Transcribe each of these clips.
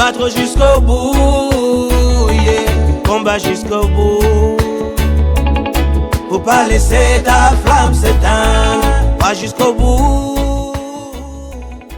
battre jusqu'au bout, yeah. Combat jusqu'au bout. Faut pas laisser ta flamme s'éteindre, va jusqu'au bout.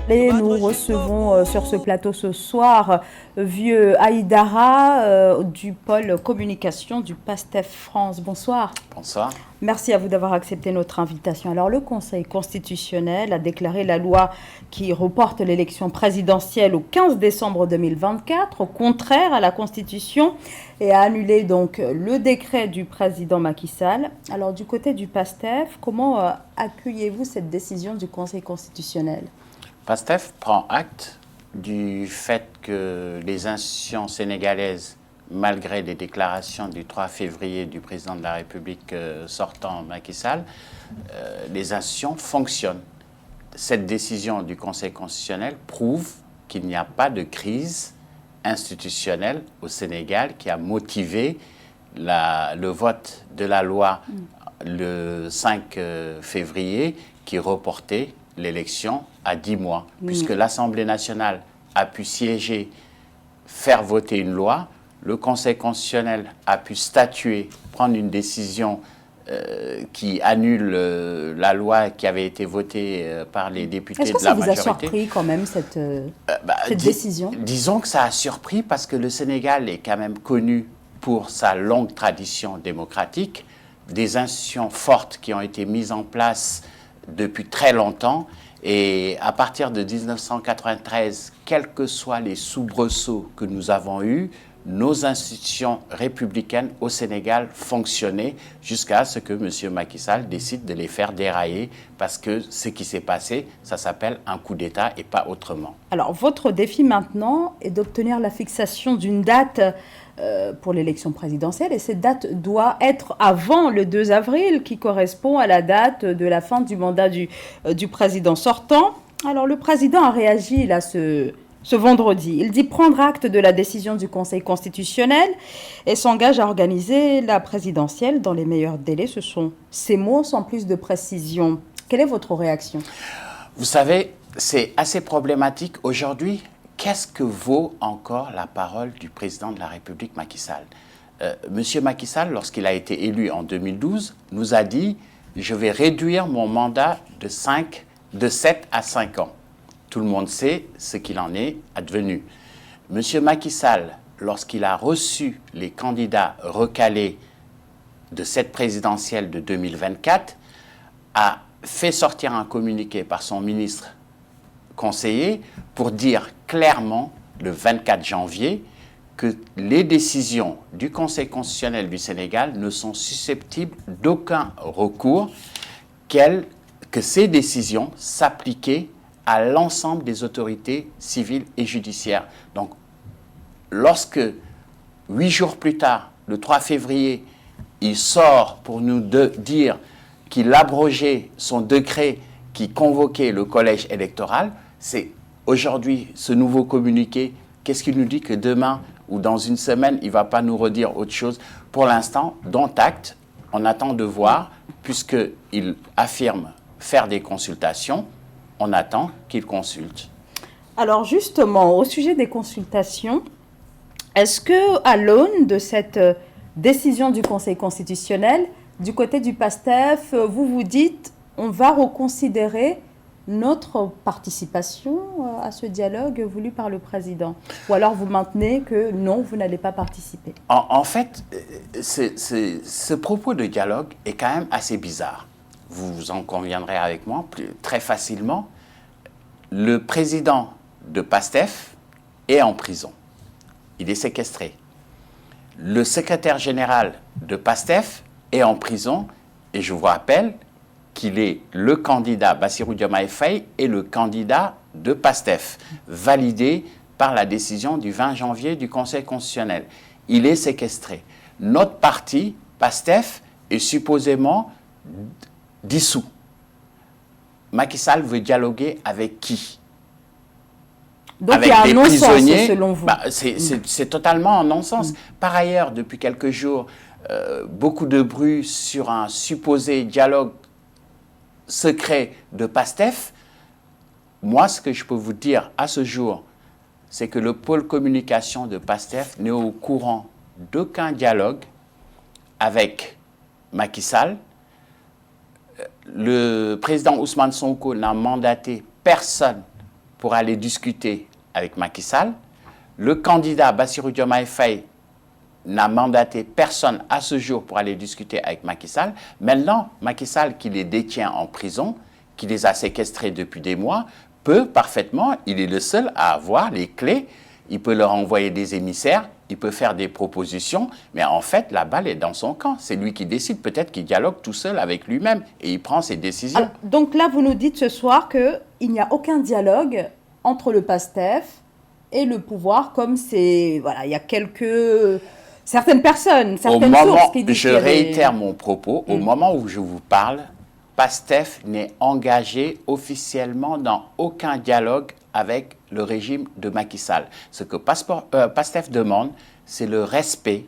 Et nous recevons sur ce plateau ce soir Vieux Haïdara du pôle communication du PASTEF France. Bonsoir. Bonsoir. Merci à vous d'avoir accepté notre invitation. Alors, le Conseil constitutionnel a déclaré la loi qui reporte l'élection présidentielle au 15 décembre 2024, contraire à la Constitution, et a annulé donc le décret du président Macky Sall. Alors, du côté du PASTEF, comment accueillez-vous cette décision du Conseil constitutionnel ? PASTEF prend acte du fait que les institutions sénégalaises, malgré les déclarations du 3 février du président de la République sortant Macky Sall, les institutions fonctionnent. Cette décision du Conseil constitutionnel prouve qu'il n'y a pas de crise institutionnelle au Sénégal qui a motivé le vote de la loi le 5 février qui reportait l'élection à 10 mois, puisque l'Assemblée nationale a pu siéger, faire voter une loi, le Conseil constitutionnel a pu statuer, prendre une décision qui annule la loi qui avait été votée par les députés de la majorité. Est-ce que ça vous a surpris quand même cette décision ? Disons que ça a surpris parce que le Sénégal est quand même connu pour sa longue tradition démocratique, des institutions fortes qui ont été mises en place depuis très longtemps, et à partir de 1993, quels que soient les soubresauts que nous avons eus, nos institutions républicaines au Sénégal fonctionnaient jusqu'à ce que M. Macky Sall décide de les faire dérailler, parce que ce qui s'est passé, ça s'appelle un coup d'État et pas autrement. Alors, votre défi maintenant est d'obtenir la fixation d'une date pour l'élection présidentielle, et cette date doit être avant le 2 avril, qui correspond à la date de la fin du mandat du président sortant. Alors, le président a réagi là ce vendredi. Il dit prendre acte de la décision du Conseil constitutionnel et s'engage à organiser la présidentielle dans les meilleurs délais. Ce sont ces mots sans plus de précision. Quelle est votre réaction ? Vous savez, c'est assez problématique aujourd'hui. Qu'est-ce que vaut encore la parole du président de la République, Macky Sall ? Monsieur Macky Sall, lorsqu'il a été élu en 2012, nous a dit « Je vais réduire mon mandat de 7 à 5 ans ». Tout le monde sait ce qu'il en est advenu. Monsieur Macky Sall, lorsqu'il a reçu les candidats recalés de cette présidentielle de 2024, a fait sortir un communiqué par son ministre conseiller pour dire clairement, le 24 janvier, que les décisions du Conseil constitutionnel du Sénégal ne sont susceptibles d'aucun recours, que ces décisions s'appliquaient à l'ensemble des autorités civiles et judiciaires. Donc, lorsque, 8 jours plus tard, le 3 février, il sort pour nous dire qu'il abrogeait son décret qui convoquait le collège électoral, c'est aujourd'hui ce nouveau communiqué. Qu'est-ce qu'il nous dit que demain ou dans une semaine, il ne va pas nous redire autre chose? Pour l'instant, dont acte, on attend de voir, puisqu'il affirme faire des consultations, on attend qu'il consulte. Alors justement, au sujet des consultations, est-ce que, à l'aune de cette décision du Conseil constitutionnel, du côté du PASTEF, vous vous dites on va reconsidérer notre participation à ce dialogue voulu par le président? Ou alors vous maintenez que non, vous n'allez pas participer? En fait, ce propos de dialogue est quand même assez bizarre. Vous en conviendrez avec moi très facilement. Le président de PASTEF est en prison. Il est séquestré. Le secrétaire général de PASTEF est en prison, et je vous rappelle qu'il est le candidat, Bassirou Diomaye Faye, est le candidat de PASTEF, validé par la décision du 20 janvier du Conseil constitutionnel. Il est séquestré. Notre parti, PASTEF, est supposément dissous. Macky Sall veut dialoguer avec qui? Donc avec il y a un des non-sens prisonniers, selon vous. C'est totalement un non-sens. Par ailleurs, depuis quelques jours, beaucoup de bruit sur un supposé dialogue secret de PASTEF. Moi, ce que je peux vous dire à ce jour, c'est que le pôle communication de PASTEF n'est au courant d'aucun dialogue avec Macky Sall. Le président Ousmane Sonko n'a mandaté personne pour aller discuter avec Macky Sall. Le candidat Bassirou Diomaye Faye n'a mandaté personne à ce jour pour aller discuter avec Macky Sall. Maintenant, Macky Sall, qui les détient en prison, qui les a séquestrés depuis des mois, peut parfaitement, il est le seul à avoir les clés, il peut leur envoyer des émissaires, il peut faire des propositions, mais en fait, la balle est dans son camp. C'est lui qui décide, peut-être qu'il dialogue tout seul avec lui-même et il prend ses décisions. Alors, donc là, vous nous dites ce soir qu'il n'y a aucun dialogue entre le PASTEF et le pouvoir, comme c'est... Voilà, il y a certaines personnes, certaines sources qui disent... Je réitère mon propos, au moment où je vous parle, PASTEF n'est engagé officiellement dans aucun dialogue avec le régime de Macky Sall. Ce que PASTEF demande, c'est le respect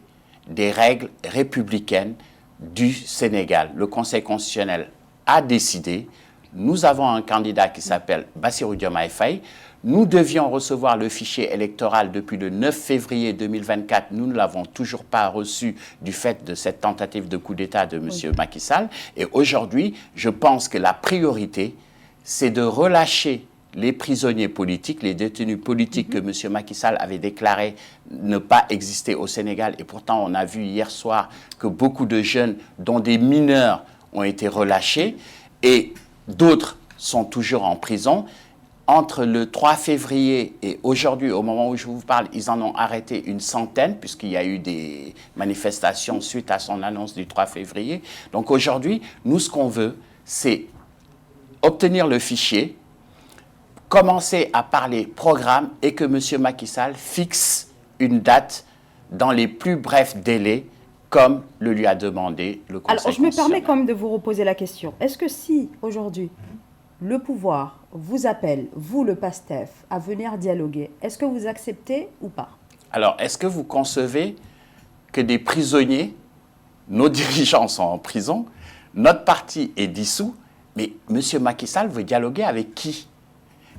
des règles républicaines du Sénégal. Le Conseil constitutionnel a décidé, nous avons un candidat qui s'appelle Bassirou Diomaye Faye. Nous devions recevoir le fichier électoral depuis le 9 février 2024. Nous ne l'avons toujours pas reçu du fait de cette tentative de coup d'État de M. Macky Sall. Et aujourd'hui, je pense que la priorité, c'est de relâcher les prisonniers politiques, les détenus politiques que M. Macky Sall avait déclaré ne pas exister au Sénégal. Et pourtant, on a vu hier soir que beaucoup de jeunes, dont des mineurs, ont été relâchés et d'autres sont toujours en prison. Entre le 3 février et aujourd'hui, au moment où je vous parle, ils en ont arrêté une centaine, puisqu'il y a eu des manifestations suite à son annonce du 3 février. Donc aujourd'hui, nous, ce qu'on veut, c'est obtenir le fichier, commencer à parler programme et que M. Macky Sall fixe une date dans les plus brefs délais, comme le lui a demandé le Conseil constitutionnel. Alors, je me permets quand même de vous reposer la question. Est-ce que si, aujourd'hui, le pouvoir vous appelle, vous le PASTEF, à venir dialoguer, est-ce que vous acceptez ou pas? Alors, est-ce que vous concevez que des prisonniers, nos dirigeants sont en prison, notre parti est dissous, mais M. Macky Sall veut dialoguer avec qui?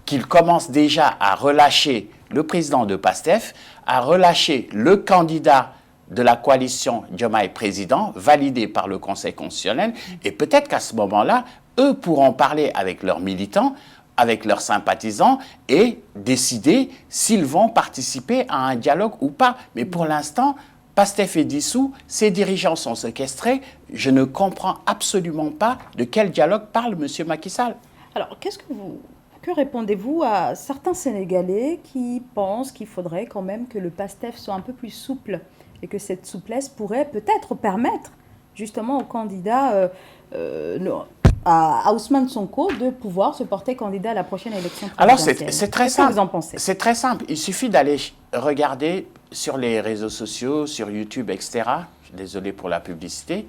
Qu'il commence déjà à relâcher le président de PASTEF, à relâcher le candidat de la coalition Diomaye Président, validé par le Conseil constitutionnel, et peut-être qu'à ce moment-là, eux pourront parler avec leurs militants, avec leurs sympathisants et décider s'ils vont participer à un dialogue ou pas. Mais pour l'instant, PASTEF est dissous, ses dirigeants sont séquestrés. Je ne comprends absolument pas de quel dialogue parle M. Macky Sall. Alors, que répondez-vous à certains Sénégalais qui pensent qu'il faudrait quand même que le PASTEF soit un peu plus souple et que cette souplesse pourrait peut-être permettre justement au candidat à Ousmane Sonko de pouvoir se porter candidat à la prochaine élection présidentielle? Alors, c'est très simple. Qu'est-ce que vous en pensez? C'est très simple. Il suffit d'aller regarder sur les réseaux sociaux, sur YouTube, etc. Je suis désolé pour la publicité.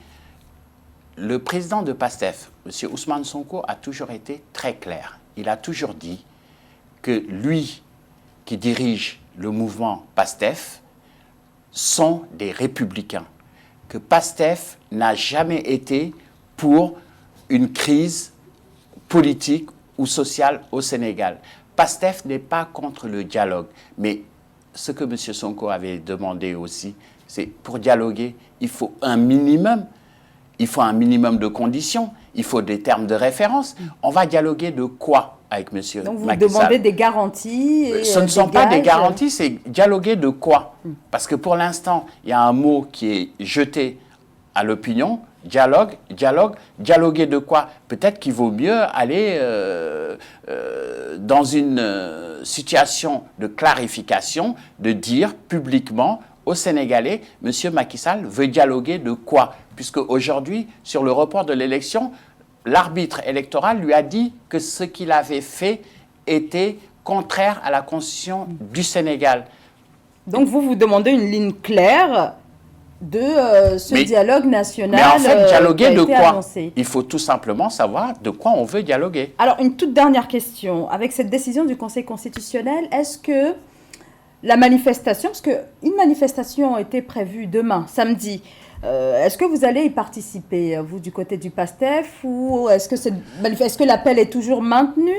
Le président de PASTEF, M. Ousmane Sonko, a toujours été très clair. Il a toujours dit que lui, qui dirige le mouvement PASTEF, sont des républicains. Que PASTEF n'a jamais été pour une crise politique ou sociale au Sénégal. PASTEF n'est pas contre le dialogue, mais ce que M. Sonko avait demandé aussi, c'est pour dialoguer, il faut un minimum de conditions, il faut des termes de référence. On va dialoguer de quoi avec M. Macky Sall? Donc vous demandez des garanties et ce ne sont pas des garanties, c'est dialoguer de quoi? Parce que pour l'instant, il y a un mot qui est jeté à l'opinion, dialoguer de quoi? Peut-être qu'il vaut mieux aller dans une situation de clarification, de dire publiquement aux Sénégalais, M. Macky Sall veut dialoguer de quoi? Puisque aujourd'hui, sur le report de l'élection, l'arbitre électoral lui a dit que ce qu'il avait fait était contraire à la Constitution du Sénégal. Donc vous demandez une ligne claire de ce dialogue national. Mais en fait, dialoguer de quoi? Annoncé. Il faut tout simplement savoir de quoi on veut dialoguer. Alors, une toute dernière question. Avec cette décision du Conseil constitutionnel, est-ce que la manifestation, parce qu'une manifestation était prévue demain, samedi, est-ce que vous allez y participer, vous, du côté du PASTEF, ou est-ce que l'appel est toujours maintenu,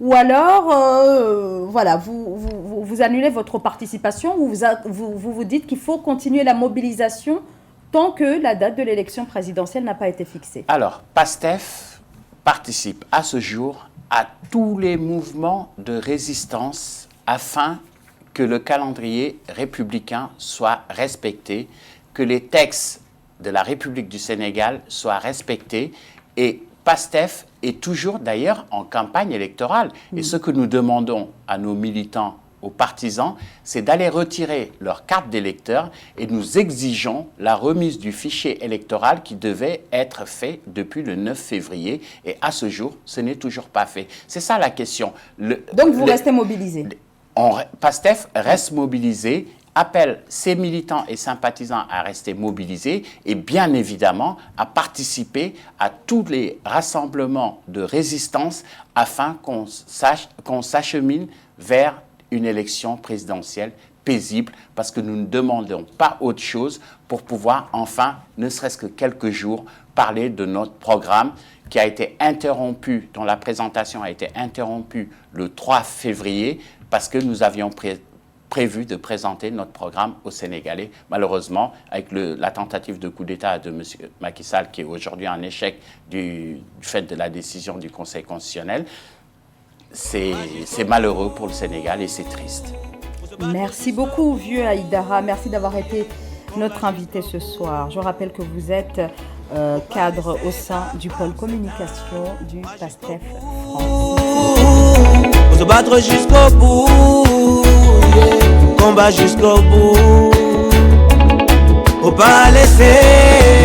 ou alors, voilà, vous vous annulez votre participation ou vous dites qu'il faut continuer la mobilisation tant que la date de l'élection présidentielle n'a pas été fixée? Alors, PASTEF participe à ce jour à tous les mouvements de résistance afin que le calendrier républicain soit respecté, que les textes de la République du Sénégal soient respectés. Et PASTEF est toujours d'ailleurs en campagne électorale. Et ce que nous demandons à nos militants, aux partisans, c'est d'aller retirer leur carte d'électeur et nous exigeons la remise du fichier électoral qui devait être fait depuis le 9 février. Et à ce jour, ce n'est toujours pas fait. C'est ça la question. Donc vous restez mobilisés? PASTEF reste mobilisé, appelle ses militants et sympathisants à rester mobilisés et bien évidemment à participer à tous les rassemblements de résistance afin qu'on s'achemine vers une élection présidentielle paisible, parce que nous ne demandons pas autre chose pour pouvoir enfin, ne serait-ce que quelques jours, parler de notre programme qui a été interrompu, dont la présentation a été interrompue le 3 février, parce que nous avions prévu de présenter notre programme aux Sénégalais. Malheureusement, avec la tentative de coup d'État de M. Macky Sall, qui est aujourd'hui un échec du fait de la décision du Conseil constitutionnel, c'est malheureux pour le Sénégal et c'est triste. Merci beaucoup, Vieux Haïdara. Merci d'avoir été notre invité ce soir. Je rappelle que vous êtes cadre au sein du pôle communication du PASTEF France. Faut se battre jusqu'au bout, yeah. Combat jusqu'au bout. Faut pas laisser